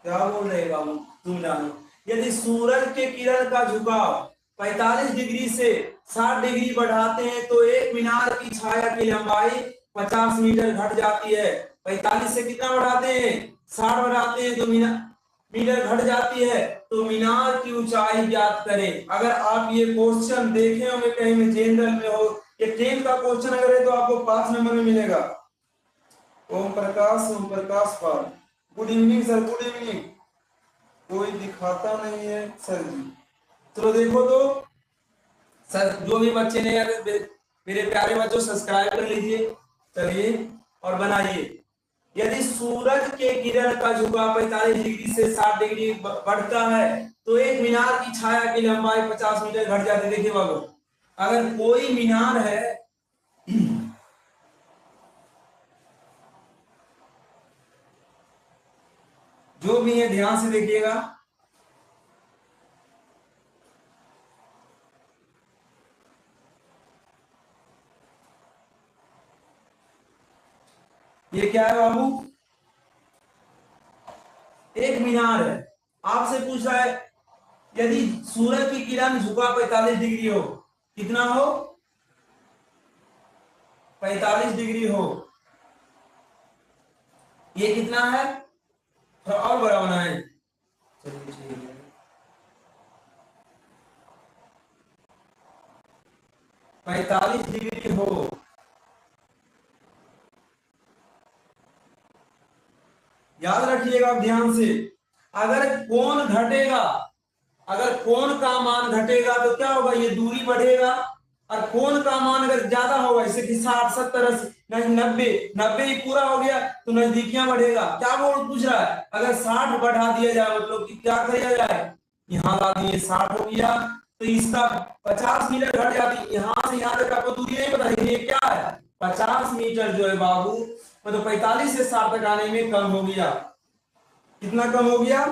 क्या बोल रहे बाबू, तुम जानो। यदि सूरज के किरण का झुकाव 45 डिग्री से 60 डिग्री बढ़ाते हैं तो एक मीनार की छाया की लंबाई 50 मीटर घट जाती है। 45 से कितना बढ़ाते हैं, 60 बढ़ाते हैं तो मीटर घट जाती है। तो मीनार की ऊंचाई ज्ञात करें। अगर आप ये क्वेश्चन देखे होंगे कहीं में जनरल में हो, ये 10 का क्वेश्चन अगर है तो आपको 5 नंबर में मिलेगा। Om Prakash Pal, good evening sir, good evening. कोई दिखाता नहीं है सर जी। चलो देखो तो सर, जो भी बच्चे ने यार मेरे प्यारे बच्चों सब्सक्राइब कर लीजिए, चलिए और बनाइए। यदि सूरज के किरण का झुकाव 45 डिग्री से 60 डिग्री बढ़ता है तो एक मीनार की छाया की लंबाई 50 मीटर घट जाती है। देखिए बाबू, अगर कोई मीनार है, जो भी है ध्यान से देखिएगा, ये क्या है बाबू, एक मीनार है। आपसे पूछ रहा है यदि सूरज की किरण झुका 45 डिग्री हो, कितना हो, 45 डिग्री हो, ये कितना है, थोड़ा और बड़ा होना है। चलिए ठीक है, 45 डिग्री हो, याद रखिएगा आप ध्यान से। अगर कोण घटेगा, अगर कोण का मान घटेगा तो क्या होगा, ये दूरी बढ़ेगा। और कोण का मान अगर ज्यादा होगा, जैसे कि 60 70 नहीं 90 90 ही पूरा हो गया तो नजदीकियां बढ़ेगा। क्या बोल पूछ रहा है, अगर 60 बढ़ा दिया जाए, मतलब कि क्या किया जाए, यहाँ ला दिए 60 हो गया तो इसका 50 मीटर घट जाती, यहाँ से यहाँ तक आपको दूरी नहीं पता, ये क्या है 50 मीटर जो है बाबू, मतलब 45 से 60 तक आने में कम हो गया। कितना कम हो गया,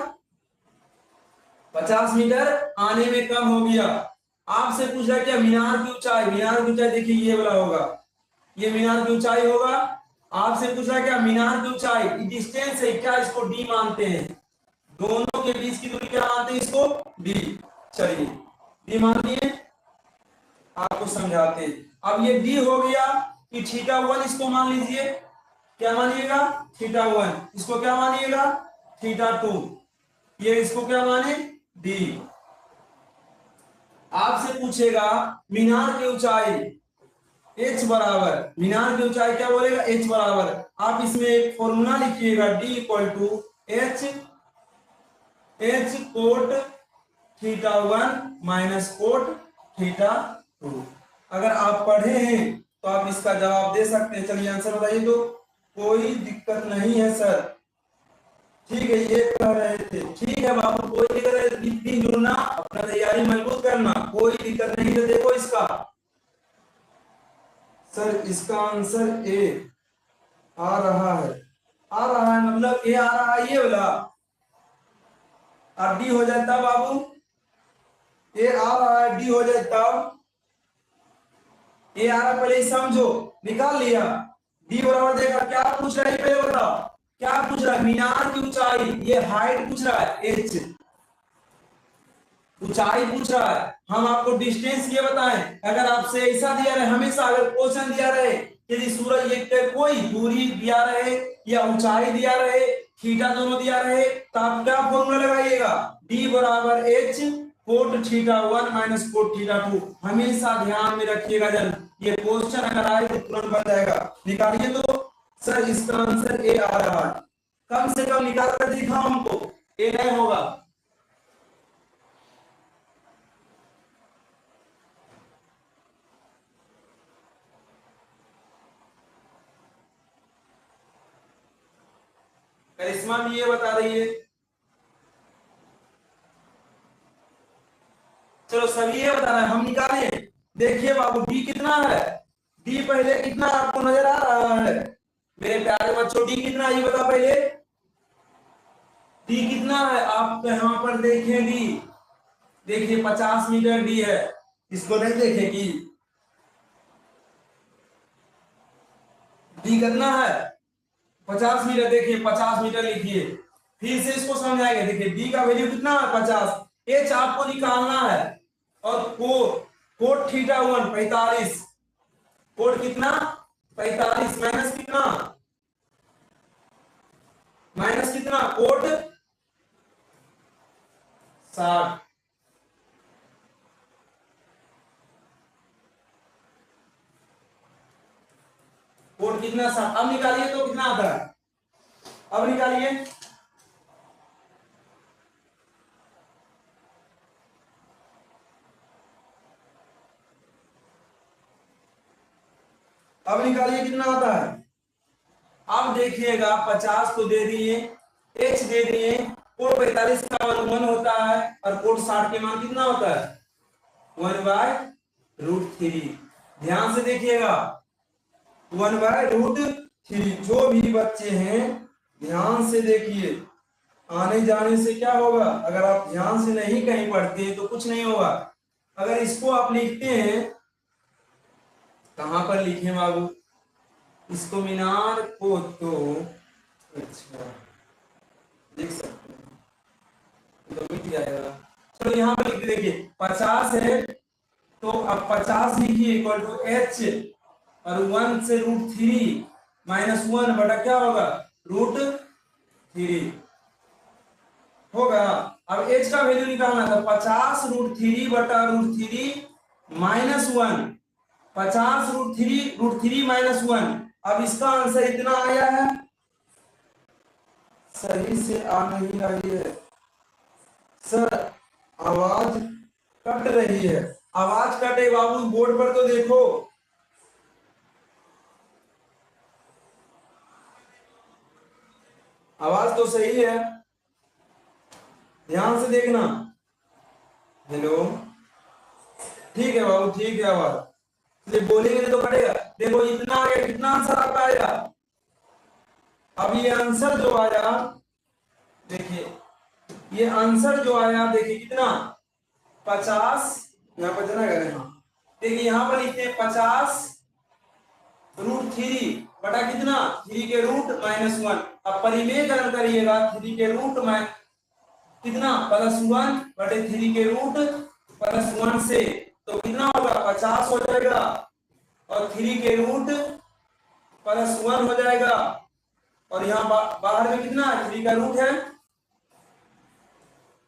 50 मीटर आने में कम हो गया। आपसे पूछ रहा है क्या मीनार की ऊंचाई, मीनार की ऊंचाई देखिए ये वाला होगा, ये मीनार की ऊंचाई होगा। आपसे पूछ रहा है क्या मीनार की ऊंचाई, डिस्टेंस है क्या, इसको डी मानते हैं, दोनों के बीच की दूरी क्या मानते हैं, इसको डी। चलिए डी मान लिए, आपको समझाते हैं। अब ये डी हो गया कि θ1 इसको मान लीजिए, क्या मानिएगा, θ1, इसको क्या मानिएगा, θ2, ये इसको क्या माने, डी। आपसे पूछेगा मीनार की ऊंचाई h बराबर, मीनार की ऊंचाई क्या बोलेगा, h बराबर, आप इसमें एक फॉर्मूला लिखिएगा, d equal to h cot θ1 minus cot θ2। अगर आप पढ़े हैं तो आप इसका जवाब दे सकते हैं। चलिए आंसर बताइए तो, कोई दिक्कत नहीं है सर, ठीक है ये कह रहे थे, ठीक है बाबू कोई दिक्कत नहीं, जुड़ना अपना तैयारी मजबूत करना, कोई दिक्कत नहीं। तो देखो इसका सर, इसका आंसर ए आ रहा है, आ रहा है मतलब ए आ रहा है ये वाला, अब डी हो जाता बाबू, ए आ रहा है डी हो जाता, ए आ रहा पहले समझो, निकाल लिया, डी बराबर देखा, क्या पूछ रहा है पहले बताओ, क्या पूछ रहा है, मीनार की ऊंचाई, ये हाइट पूछ रहा है, एच ऊंचाई पूछ रहा है। हम आपको डिस्टेंस ये बताएं, अगर आपसे ऐसा दिया रहे, हमेशा अगर क्वेश्चन दिया रहे यदि सूरज एक कोई दूरी दिया रहे या ऊंचाई दिया रहे, थीटा दोनों दिया रहे, तो आप क्या फॉर्मूला लगाइएगा, डी बराबर एच कोट θ1 माइनस कोट θ2। हमेशा ध्यान में रखिएगा, जब ये क्वेश्चन अगर आए तो तुरंत बन जाएगा। निकालिए तो सर, इसका आंसर ए आ रहा है, कम से कम निकाल कर दिखाओ हमको, ए नहीं होगा। करिश्मा भी ये बता रही है, चलो सभी ये बता रहे हैं, हम निकाले। देखिए बाबू डी कितना है, डी पहले कितना आपको नजर आ रहा है मेरे प्यारे बच्चों, डी कितना ये बता पहले, डी कितना है, आप यहाँ पर देखें डी, देखिए 50 मीटर डी है, इसको नहीं देखेगी, डी कितना है 50 मीटर, देखिए 50 मीटर लिखिए, फिर से इसको समझाएंगे। देखिए बी का वैल्यू कितना है 50, एच आपको निकालना है, और कोट थीटा 1 45, कोट कितना 45 माइनस कितना, माइनस कितना कोट 60, कोट कितना 60। अब निकालिए तो कितना आता है, अब निकालिए, अब निकालिए कितना आता है। अब देखिएगा 50 तो दे दिए, एच दे दिए, कोट 45 का मान 1 होता है, और कोट 60 के मान कितना होता है 1/√3। ध्यान से देखिएगा 1/√3। जो भी बच्चे हैं ध्यान से देखिए, आने जाने से क्या होगा, अगर आप ध्यान से नहीं कहीं पढ़ते तो कुछ नहीं होगा। अगर इसको आप लिखते हैं, कहां पर लिखे बाबू, इसको मीनार को तो अच्छा लिख सकते हैं, तो मिट जाएगा। चलो यहाँ पर लिख देखिए 50 है, तो अब 50 लिखिए इक्वल टू एच, और 1 से √3 माइनस 1 बटा क्या होगा √3 होगा। अब एच का वैल्यू निकालना था 50 √3 बटा √3 माइनस 1, 50 √3 माइनस 1। अब इसका आंसर इतना आया है, सही से आ नहीं रही है सर, आवाज कट रही है, आवाज कटे बाबू बोर्ड पर तो देखो, आवाज तो सही है, ध्यान से देखना। हेलो, ठीक है बाबू ठीक है, आवाज इसलिए बोलेंगे तो कटेगा। देखो इतना आ गया, कितना आंसर आपका आया। अब ये आंसर जो आया, देखिए ये आंसर जो आया, देखिए कितना 50, यहाँ पर जना करें, हाँ देखिए यहाँ पर लिखते हैं 50 √3 बटा कितना 3 के रूट माइनस 1। अब परिमेयकरण करिएगा, 3 के रूट में कितना +1 बटे 3 के रूट +1 से, तो कितना होगा 50 हो जाएगा, और 3 के रूट +1 हो जाएगा, और यहाँ बाहर में कितना 3 का रूट है